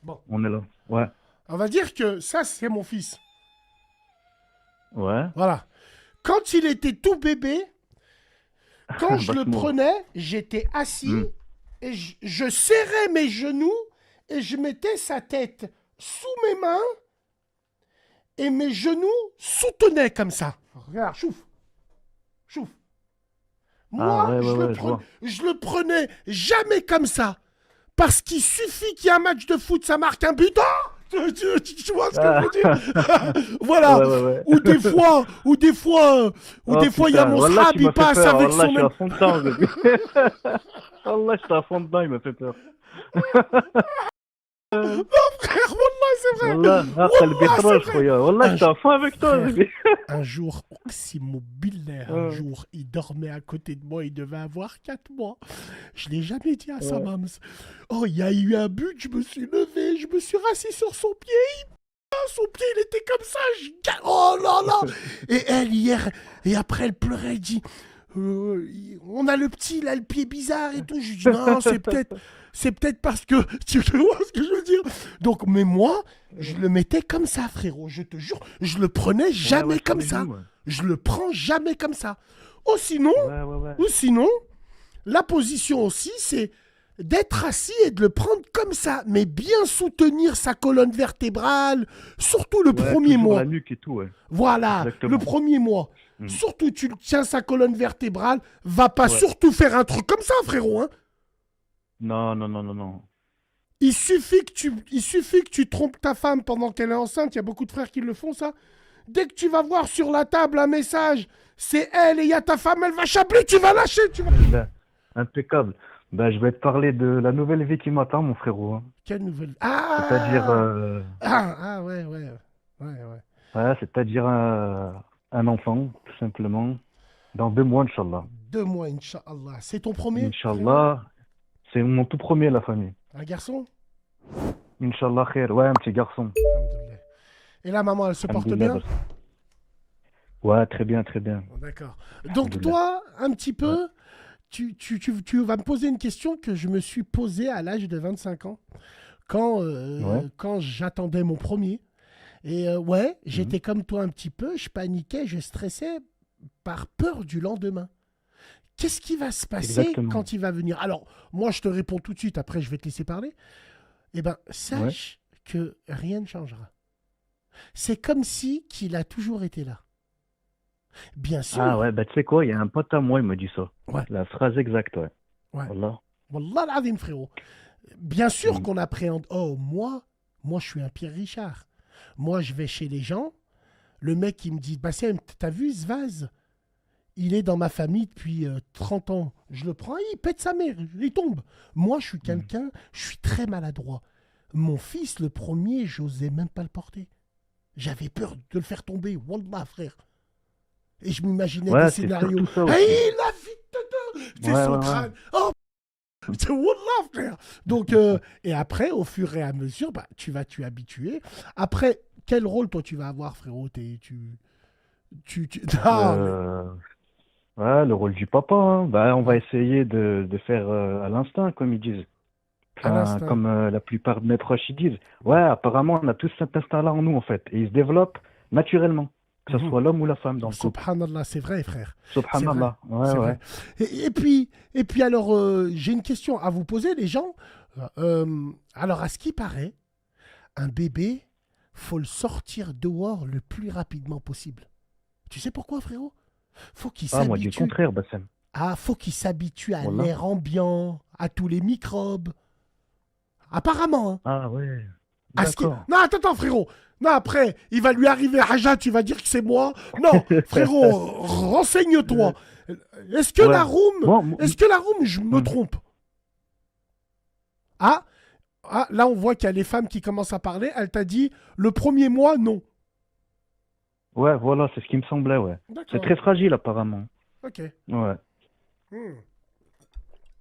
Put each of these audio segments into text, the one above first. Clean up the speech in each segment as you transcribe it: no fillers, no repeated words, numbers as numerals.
Bon, On est là. Ouais. on va dire que ça, c'est mon fils. Ouais. Voilà. Quand il était tout bébé, quand je le Basse-moi. prenais, j'étais assis Hmm. et je serrais mes genoux et je mettais sa tête sous mes mains et mes genoux soutenaient comme ça. Regarde, chouf, chouf. Ah, Moi, ouais, ouais, ouais, je vois. je le prenais jamais comme ça. Parce qu'il suffit qu'il y ait un match de foot, ça marque un but. Oh tu vois ce que je Ah. veux dire? Voilà. Ouais, ouais, ouais. Ou Oh des fois, il y a putain, mon Wallah, srab, tu il m'as fait passe peur. avec Wallah, je son suis même. à fond dedans, bébé. Wallah, je suis à fond dedans, il m'a fait peur. Frère, Wallah, c'est vrai. Wallah, قلبي Wallah, c'est خرج vrai. خويا. Wallah, Un, j'étais à fond avec toi, frère, bébé. un jour, Oximo Billah, un Ouais, jour, il dormait à côté de moi, il devait avoir 4 mois. Je l'ai jamais dit à sa ouais. maman. Oh, il y a eu un but, je me suis levé, je me suis rassis sur son pied, son pied, il était comme ça. Oh là là. Et elle, hier, et après, elle pleurait, elle dit, on a le petit, là, le pied bizarre et tout. Je lui dis, non, c'est peut-être parce que, tu vois ce que je veux dire? Donc, mais moi, je le mettais comme ça, frérot, je te jure, je le prenais Ouais, jamais ouais, sur comme les ça. genoux. Ouais, Je le prends jamais comme ça. Ou sinon, ouais, ouais, ouais. ou sinon, la position aussi, c'est d'être assis et de le prendre comme ça, mais bien soutenir sa colonne vertébrale, surtout le Ouais, premier toujours la mois. nuque et tout, ouais. Voilà, le Exactement. premier mois. Hmm. Surtout, tu tiens sa colonne vertébrale, va pas Ouais. surtout faire un truc comme ça, frérot. Hein. Non, non, non, non, non. Il suffit que tu trompes ta femme pendant qu'elle est enceinte. Il y a beaucoup de frères qui le font, ça. Dès que tu vas voir sur la table un message, c'est elle et il y a ta femme, elle va chapler, tu vas lâcher, tu vas. Ben, impeccable. Ben, je vais te parler de la nouvelle vie qui m'attend, mon frérot, hein. Quelle nouvelle. C'est-à-dire, Ouais, ouais. Ouais, ouais. ouais, c'est-à-dire un enfant, tout simplement, dans 2 mois, Inch'Allah. 2 mois, Inch'Allah. C'est ton premier, frérot? Inch'Allah, c'est mon tout premier, la famille. Un garçon? Inch'Allah, khair. Ouais, un petit garçon. Alhamdoulilah. Et la maman, elle se porte Alhamdoulilah, bien? bas. Ouais, très bien, très bien. Oh, d'accord. Donc Alhamdoulilah. toi, un petit Ouais. peu, tu vas me poser une question que je me suis posée à l'âge de 25 ans, Ouais. quand j'attendais mon premier. Et ouais, Mhm. j'étais comme toi un petit peu, je paniquais, je stressais par peur du lendemain. Qu'est-ce qui va se passer Exactement. quand il va venir? Alors, moi, je te réponds tout de suite, après, je vais te laisser parler. Eh bien, Ouais. sache que rien ne changera. C'est comme si qu'il a toujours été là. Bien Ah sûr, ouais, bah tu sais quoi, il y a un pote à moi, il me dit ça. ouais, La phrase exacte, ouais. ouais. Wallah. Wallah l'azim, frérot. Bien sûr Mhm. qu'on appréhende. Oh, moi, je suis un Pierre Richard. Moi, je vais chez les gens. Le mec, il me dit, Bassem, t'as vu ce vase? Il est dans ma famille depuis 30 ans. Je le prends, il pète sa mère, il tombe. Moi, je suis Mhm. quelqu'un, je suis très maladroit. Mon fils, le premier, j'osais même pas le porter. J'avais peur de le faire tomber. Wallah, frère. Et je m'imaginais des Ouais, c'est scénarios. surtout ça aussi. Hey, la vie de c'est Ouais, son ouais, ouais. crâne. Oh, c'est Wallah, frère. Donc, et après, au fur et à mesure, bah, tu vas t'y habituer. Après, quel rôle, toi, tu vas avoir, frérot? Ah, mais Euh, ouais, le rôle du papa, hein. Bah, on va ouais, essayer de faire à l'instinct, comme ils disent. à Enfin, l'instinct. comme la plupart de mes proches ils disent. Ouais, apparemment, on a tous cet instinct-là en nous, en fait. Et il se développe naturellement, que ce Mhm. soit l'homme ou la femme dans le couple. Subhanallah, c'est vrai, frère. C'est vrai. Subhanallah. Ouais, C'est ouais. vrai. Et puis alors, j'ai une question à vous poser, les gens. Alors, à ce qui paraît, un bébé, faut le sortir dehors le plus rapidement possible. Tu sais pourquoi, frérot? Faut qu'il Ah, moi, je dis le s'habitue. contraire, Bassem. Ah, faut qu'il s'habitue à Wallah. l'air ambiant, à tous les microbes. Apparemment, hein. Ah, ouais. À ce qui... D'accord. Non, attends, frérot. Non, après, il va lui arriver Haja, tu vas dire que c'est moi. Non, frérot, renseigne-toi. Est-ce que la Ouais. room, Moi, est-ce que la room, je me hmm. trompe? Ah, là, on voit qu'il y a les femmes qui commencent à parler. Elle t'a dit, le premier mois, non. Ouais, voilà, c'est ce qui me semblait, ouais. C'est D'accord, très fragile, apparemment. ok. Ouais. Hmm.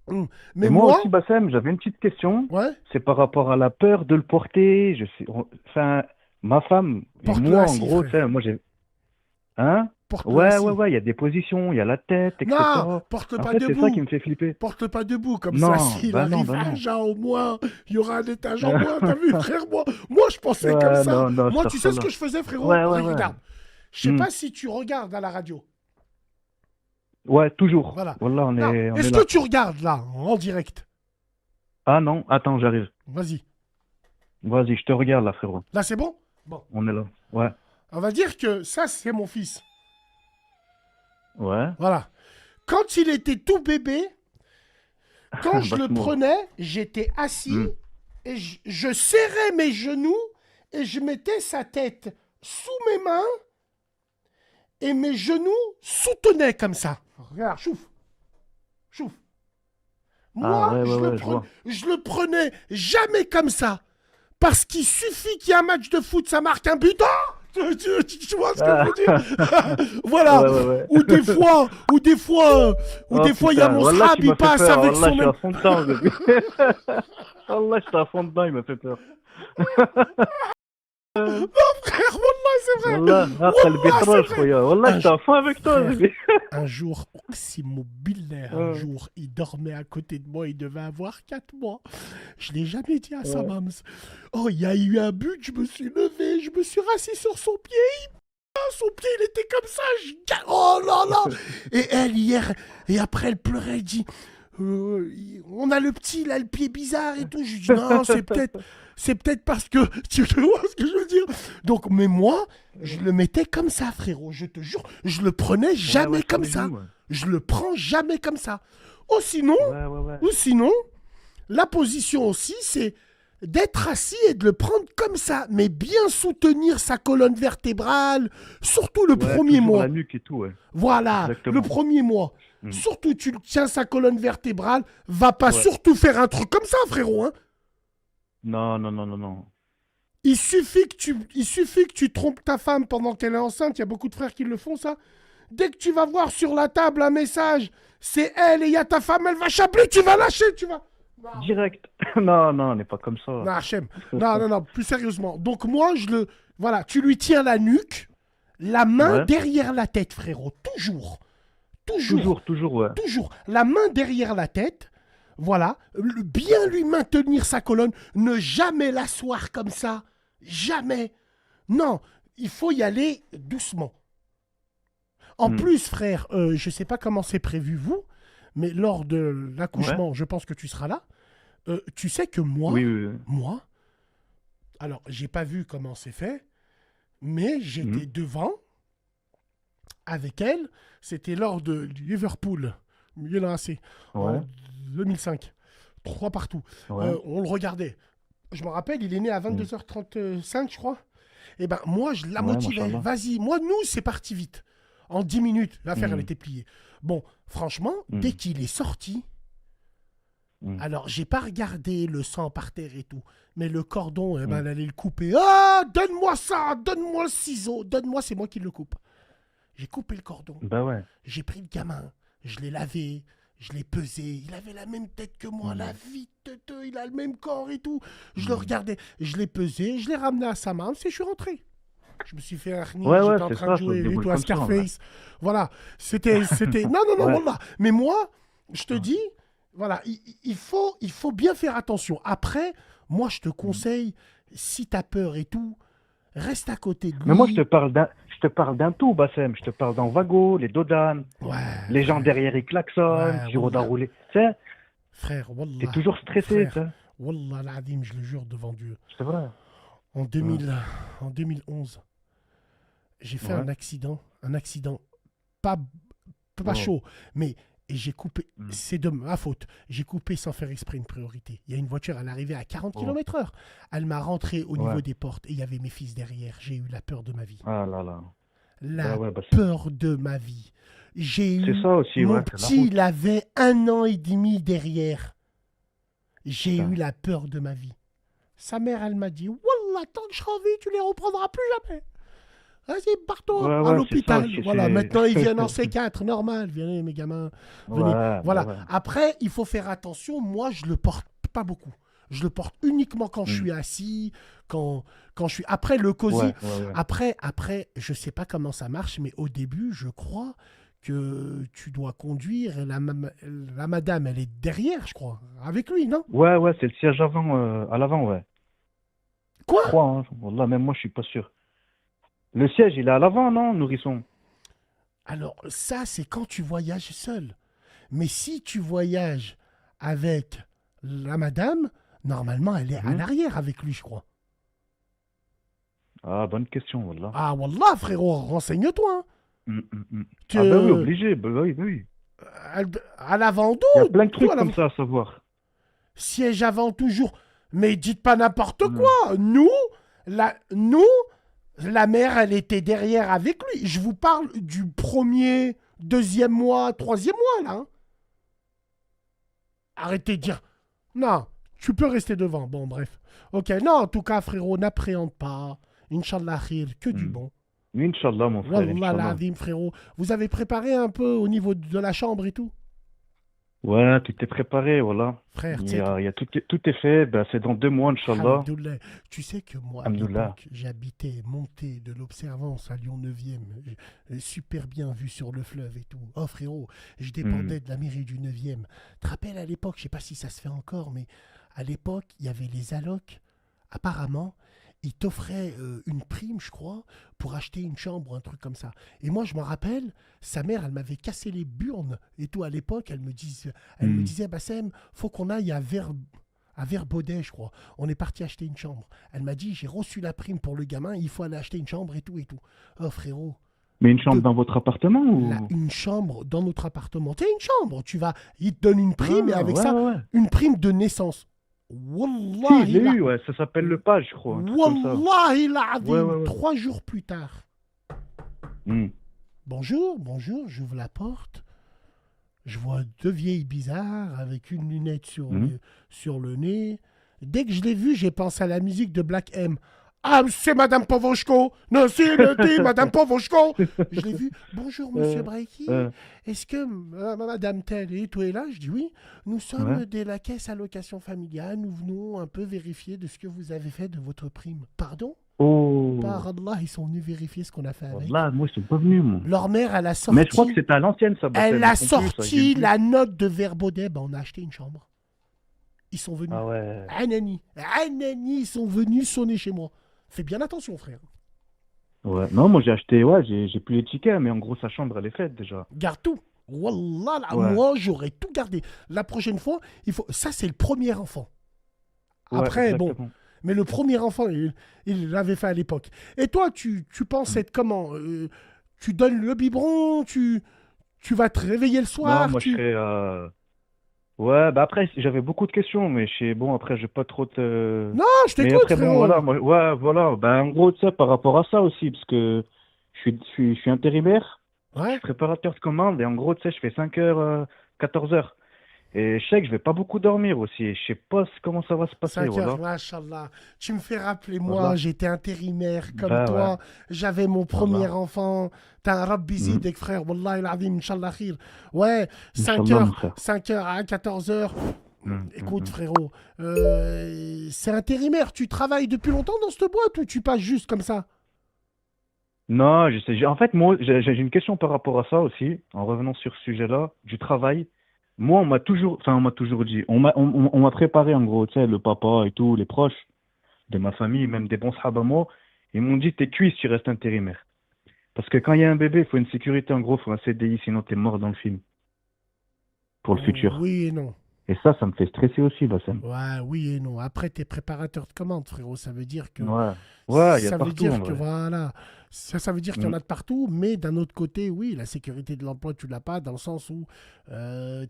Hmm. Et Mais moi moi, aussi, Bassem, j'avais une petite question. ouais, C'est par rapport à la peur de le porter. Je sais, enfin, ma femme et porte-le moi, en assis, gros, tu frère. sais, moi j'ai, hein? Porte-le Ouais, assis. ouais, ouais, il y a des positions, il y a la tête, Non, etc. porte-le En pas fait, c'est ça debout. qui me fait flipper. Porte-le pas debout, comme ça, Non, s'il bah non, arrive bah un non. genre au moins, il y aura un étage en moins, t'as vu, frère, moi, je pensais comme Ouais, ça. non, non, Moi, tu sais ce que astaghfirullah. je faisais, frérot? Ouais, ouais, ouais. Regarde, je sais Hmm. pas si tu regardes à la radio. Ouais, toujours. Voilà. Wallah, Non, on est est-ce que là. tu regardes, là, en direct? Ah non, attends, j'arrive. Vas-y. Vas-y, je te regarde là, frérot. Là, c'est bon? Bon. On est là. Ouais, On va dire que ça, c'est mon fils. ouais. Voilà. Quand il était tout bébé, quand je le Basse-moi. prenais, j'étais assis Hmm. et je serrais mes genoux et je mettais sa tête sous mes mains et mes genoux soutenaient comme ça. Regarde, chouf, chouf. Ah Moi, ouais, ouais, ouais, je vois. je le prenais jamais comme ça. Parce qu'il suffit qu'il y ait un match de foot, ça marque un but. Ah, tu vois ce que je Ah. veux dire? Voilà. Ouais, ouais, ouais. Ou des fois, Oh il y a putain, mon Wallah, srab, tu il m'as fait passe peur. avec Wallah, son je suis même. à fond dedans, bébé. Wallah, j'étais à fond dedans, il m'a fait peur. Frère, wallah, c'est vrai. Wallah, ah, qalbi Wallah, c'est khroch, vrai. khoya. Wallah, Un j'étais à fond avec toi, frère, bébé. un jour, Oximo Billah, un jour, il dormait à côté de moi, il devait avoir 4 mois. Je l'ai jamais dit à sa Ouais. mams. Oh, il y a eu un but, je me suis levé, je me suis rassis sur son pied. Son pied, il était comme ça. Oh là là. Et elle, hier, et après, elle pleurait, elle dit, on a le petit, là, le pied bizarre et tout. Je lui dis, non, c'est peut-être parce que, tu vois ce que je veux dire? Donc, mais moi, je le mettais comme ça, frérot, je te jure. Je le prenais Ouais, jamais ouais, je comme connais ça. nous, ouais. Je le prends jamais comme ça. Ou Ouais, ouais, ouais. sinon, la position aussi, c'est d'être assis et de le prendre comme ça, mais bien soutenir sa colonne vertébrale, surtout le Ouais, premier toujours mois. la nuque et tout, ouais. Voilà, Exactement. le premier mois. Mm. Surtout, tu tiens sa colonne vertébrale, va pas Ouais. surtout faire un truc comme ça, frérot. Hein. Non, non, non, non, non. Il suffit que tu trompes ta femme pendant qu'elle est enceinte. Il y a beaucoup de frères qui le font, ça. Dès que tu vas voir sur la table un message, c'est elle et il y a ta femme, elle va chapler, tu vas lâcher, tu vas. Non. Direct. Non, non, on n'est pas comme ça. Non, Hachem. Non, plus sérieusement. Donc moi, voilà, tu lui tiens la nuque, la main Ouais. derrière la tête, frérot. Toujours. Toujours, ouais. Toujours. La main derrière la tête. Voilà. Bien lui maintenir sa colonne. Ne jamais l'asseoir comme ça. Jamais. Non, il faut y aller doucement. En plus, frère, je ne sais pas comment c'est prévu, vous, mais lors de l'accouchement, je pense que tu seras là. Tu sais que moi, Oui. moi, alors j'ai pas vu comment c'est fait, mais j'étais devant avec elle. C'était lors de Liverpool, milieu d'un AC, en 2005. 3 partout. Ouais. On le regardait. Je me rappelle, il est né à 22h35, je crois. Et ben moi, je la motivais. machallah. Vas-y, moi, nous, c'est parti vite. En 10 minutes, l'affaire, elle était pliée. Bon, franchement, dès qu'il est sorti, alors, j'ai pas regardé le sang par terre et tout, mais le cordon, elle allait le couper. Ah, donne-moi ça, donne-moi le ciseau, donne-moi, c'est moi qui le coupe. J'ai coupé le cordon. Bah ouais. J'ai pris le gamin, je l'ai lavé, je l'ai pesé. Il avait la même tête que moi, la vie de deux, il a le même corps et tout. Je le regardais, je l'ai pesé, je l'ai ramené à sa main, et je suis rentré. Je me suis fait un harni, Ouais, j'étais en c'est train ça, de ça se jouer et déroule tout à comme ça, en vrai. Scarface. Voilà, c'était... Non, Ouais. voilà. Mais moi, je te dis, voilà, il faut bien faire attention. Après, moi, je te conseille, si t'as peur et tout, reste à côté de lui. Mais moi, je te parle d'un tout, Bassem. Je te parle d'un wago, les dodanes, les gens derrière, ils klaxonnent, Ouais, tu rodes à wallah. rouler. Tu sais, Frère, wallah. t'es toujours stressé, tu Frère, sais. wallah l'azim, je le jure devant Dieu. C'est vrai. En 2011, j'ai fait un accident pas chaud, mais j'ai coupé, c'est de ma faute, j'ai coupé sans faire exprès une priorité. Il y a une voiture, elle arrivait à 40 km/h. Elle m'a rentré au niveau des portes et il y avait mes fils derrière. J'ai eu la peur de ma vie. Ah là là. La bah, peur de ma vie. J'ai eu, C'est ça aussi, mon ouais, c'est la petit, route. il avait 1 an et demi derrière. J'ai eu la peur de ma vie. Sa mère, elle m'a dit, Wallah, tant que je serai en vie, tu les reprendras plus jamais. Vas-y, barre-toi à l'hôpital. c'est ça, Voilà, maintenant ils viennent en C4, normal. Venez, mes gamins. Venez. Ouais, Voilà. ouais. Après, il faut faire attention. Moi, je le porte pas beaucoup. Je le porte uniquement quand je suis assis, quand je suis... Après, le cosy... Ouais. Après, je sais pas comment ça marche, mais au début, je crois que tu dois conduire et la madame, elle est derrière, je crois, avec lui, non? Ouais, c'est le siège avant, à l'avant, ouais. Je Quoi? crois, hein. Wallah, même moi, je suis pas sûr. Le siège, il est à l'avant, non, nourrisson? Alors, ça, c'est quand tu voyages seul. Mais si tu voyages avec la madame, normalement, elle est à Mhm. l'arrière avec lui, je crois. Ah, bonne question, Wallah. Ah, Wallah, frérot, renseigne-toi, hein. Mm. Ah, bah oui, Que, obligé, bah oui, bah oui. à l'avant Il y a dos, plein de tout trucs à comme l'avant. ça à savoir. Siège avant toujours. Mais dites pas n'importe Mm. quoi. Nous, la mère, elle était derrière avec lui. Je vous parle du premier, deuxième mois, troisième mois, là, hein. Arrêtez de dire. Non, tu peux rester devant. Bon, bref. Ok, non, en tout cas, frérot, n'appréhende pas. Inch'Allah khir, que du Mm. bon. Inch'Allah, mon frère, Wallah Inch'Allah. l'azim, frérot. Vous avez préparé un peu au niveau de la chambre et tout? Ouais, tout est préparé, voilà. Frère, tu sais que... Tout est fait, ben, c'est dans 2 mois, Inch'Allah. Alhamdoulilah. Tu sais que moi, à Alhamdoulilah. l'époque, j'habitais montée de l'Observance à Lyon 9e. Super bien vu sur le fleuve et tout. Oh, frérot, je Mm. dépendais de la mairie du 9e. Tu te rappelles à l'époque, je sais pas si ça se fait encore, mais à l'époque, il y avait les allocs. Apparemment, ils t'offraient une prime, je crois, pour acheter une chambre ou un truc comme ça. Et moi, je me rappelle, sa mère, elle m'avait cassé les burnes et tout à l'époque. Elle me Mm. disait, Bassem, faut qu'on aille à Verbaudet, je crois. On est parti acheter une chambre. Elle m'a dit, j'ai reçu la prime pour le gamin, il faut aller acheter une chambre et tout et tout. Oh frérot, Mais une chambre de, dans votre appartement ou... une chambre dans notre appartement. C'est une chambre, il te donne une prime et Ah, avec ouais, ça, ouais. une prime de naissance. Si, je Wallahi l'ai la... eu, ouais. Ça s'appelle le page, je crois, un truc comme ça. Wallahi Ouais, l'azim, ouais, ouais. 3 jours plus tard. Mm. Bonjour, j'ouvre la porte. Je vois 2 vieilles bizarres avec une lunette Mm. sur le nez. Dès que je l'ai vu, j'ai pensé à la musique de Black M. Ah, c'est Madame Pavoshko. Non, c'est Madame Pavoshko. Je l'ai vu. Bonjour, Monsieur Euh, Braiki. euh, Est-ce que Madame Tell et tout est là? Je dis oui. Nous ouais. sommes de la caisse allocation familiale. Nous venons un peu vérifier de ce que vous avez fait de votre prime. Pardon? Oh, Par Allah, ils sont venus vérifier ce qu'on a fait avec. là, moi, ils sont pas venus, moi. Leur mère, Mais je crois que c'était à l'ancienne, ça, elle Bassem. Ils a font plus, ça, j'ai sorti vu. la note de Verbaudet. Ben, on a acheté une chambre. Ils sont venus. Ah ouais. Anani, ils sont venus sonner chez moi. Fais bien attention, frère. Ouais. Non, moi, j'ai acheté, ouais, j'ai plus les tickets, mais en gros, sa chambre, elle est faite, déjà. Garde tout. Wallah, là, Ouais. moi, j'aurais tout gardé. La prochaine fois, il faut. Ça, c'est le premier enfant. Ouais, Après, bon. exactement. Mais le premier enfant, il l'avait fait à l'époque. Et toi, tu penses Mm. être comment? Tu donnes le biberon, tu vas te réveiller le Non, soir, moi, je serais... Ouais, bah après, j'avais beaucoup de questions, mais je sais, bon, après, je vais pas trop te... Non, je Mais t'écoute, après, bon, frérot. voilà, moi, ouais, voilà. Ben, en gros, tu sais, par rapport à ça aussi, parce que je suis intérimaire, je Ouais. suis préparateur de commande, et en gros, tu sais, je fais 5 heures, 14 heures. Et je sais que je vais pas beaucoup dormir aussi, et je sais pas comment ça va se passer, 5 heures, voilà. machallah. Tu me fais rappeler, moi, Voilà. j'étais intérimaire comme Bah ouais, toi. J'avais mon premier voilà. enfant. T'as un rabbi Mhm. zidek, frère. Wallahi l'azim, Inch'Allah khir. Ouais, 5 Inch'Allah, mon heures, frère. 5 heures à 14 heures. Écoute, Mhm. frérot, c'est intérimaire. Tu travailles depuis longtemps dans cette boîte ou tu passes juste comme ça? Non, je sais. En fait, moi, j'ai une question par rapport à ça aussi, en revenant sur ce sujet-là, du travail. Moi, on m'a toujours dit, on m'a préparé en gros, tu sais, le papa et tout, les proches de ma famille, même des bons sahabas, moi, ils m'ont dit, t'es cuit si tu restes intérimaire. Parce que quand il y a un bébé, il faut une sécurité, en gros, il faut un CDI, sinon t'es mort dans le film, pour le futur. Oui et non. Et ça me fait stresser aussi, Bassem. Ouais, oui et non. Après, t'es préparateur de commande, frérot. Ça veut dire que Ouais. Ouais, il y a Ça veut partout en dire que vrai. voilà, ça veut dire qu'il y en Mm, a de partout, mais d'un autre côté, oui, la sécurité de l'emploi, tu l'as pas dans le sens où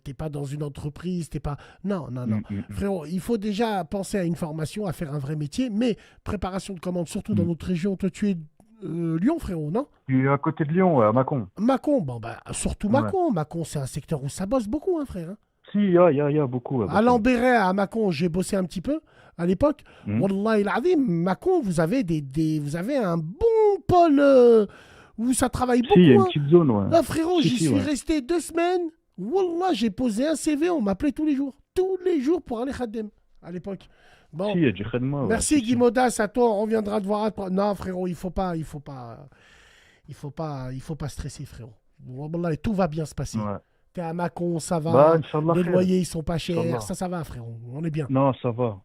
t'es pas dans une entreprise, t'es pas. Non, non, non. mm. Frérot, il faut déjà penser à une formation, à faire un vrai métier, mais préparation de commande, surtout dans Mm. notre région. Toi, tu es Lyon, frérot, non? Je suis à côté de Lyon, ouais, à Mâcon. Mâcon, bon, bah, surtout Ouais. Mâcon. Mâcon, c'est un secteur où ça bosse beaucoup, hein, frère, hein. Si, il y a beaucoup, ouais, À Bassem. Lambéret, à Mâcon, j'ai bossé un petit peu à l'époque. Mm. Wallah il azim, Mâcon, vous avez vous avez un bon pôle où ça travaille Si, il y a beaucoup, une hein. petite zone, ouais. Là, frérot, Si, j'y si, suis ouais. resté 2 semaines. Wallah, j'ai posé un CV, on m'appelait tous les jours. Tous les jours pour aller khaddem. à l'époque. Bon, Si, il y a du khedma, ouais, merci si, Guy si. Modas, à toi, on reviendra te voir après. Non, frérot, il faut pas stresser, frérot. Wallah, tout va bien se passer. Ouais. T'es à Mâcon, ça Bah, va. Inch'Allah Les khair. loyers, ils sont pas chers. Inch'Allah. Ça va, frérot. On est bien. Non, ça va.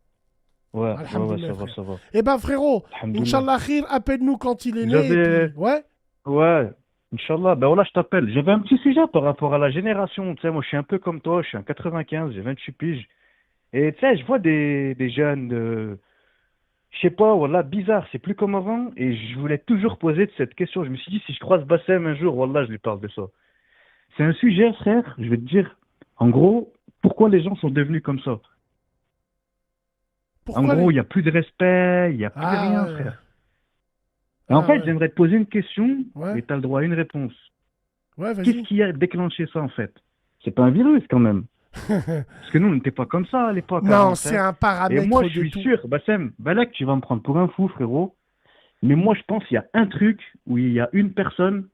Ouais, Alhamdoulilah, ça va, frère. ça va. Eh ben, frérot, Alhamdoulilah. Inch'Allah khir, appelle-nous quand il est né. Et J'avais, puis, ouais. ouais, Inch'Allah, ben voilà, je t'appelle. J'avais un petit sujet par rapport à la génération. Tu sais, moi, je suis un peu comme toi, je suis en 95, j'ai 28 piges. Et tu sais, je vois des jeunes de, je sais pas, voilà, bizarre, c'est plus comme avant. Et je voulais toujours poser cette question. Je me suis dit, si je croise Bassem un jour, voilà, je lui parle de ça. C'est un sujet, frère, je vais te dire, en gros, pourquoi les gens sont devenus comme ça? En Pourquoi gros, les. il n'y a plus de respect, il n'y a plus Ah rien, ouais. frère. Et en Ah fait, ouais. j'aimerais te poser une question Ouais. et tu as le droit à une réponse. Ouais, Qu'est-ce vas-y. qui a déclenché ça, en fait? C'est pas un virus, quand même. Parce que nous, on n'était pas comme ça à l'époque, Non, avant, tu c'est sais. un Et moi, paramètre je de suis tout. sûr, Bassem, Balak, tu vas me prendre pour un fou, frérot. Mais moi, je pense qu'il y a un truc où il y a une personne,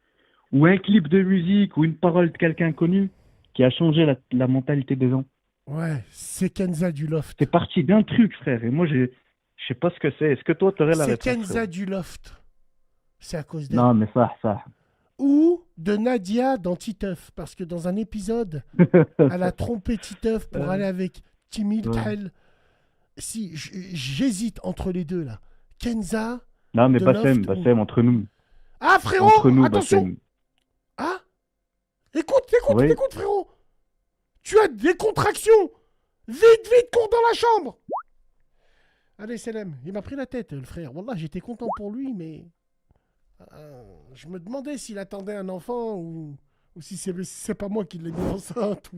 ou un clip de musique, ou une parole de quelqu'un connu qui a changé la mentalité des gens. Ouais, c'est Kenza du C'est Loft. parti d'un truc, frère. Et moi, je sais pas ce que c'est. Est-ce que toi, tu aurais la C'est réponse, Kenza frérot? du Loft. C'est à cause d'elle. Non, mais ça. Ou de Nadia dans Titeuf. Parce que dans un épisode, elle a trompé Titeuf pour aller avec Timmy Ouais. Tel. Si, j'hésite entre les deux là. Kenza Non, mais de Loft ou. Bassem, entre nous. Ah frérot, Entre nous, attention. Bassem. Ah, écoute, Oui. écoute frérot. Tu as des contractions. Vite, cours dans la chambre. Allez, Selem, il m'a pris la tête, le frère. Wallah, j'étais content pour lui, mais je me demandais s'il attendait un enfant ou si c'est pas moi qui l'ai mis enceinte.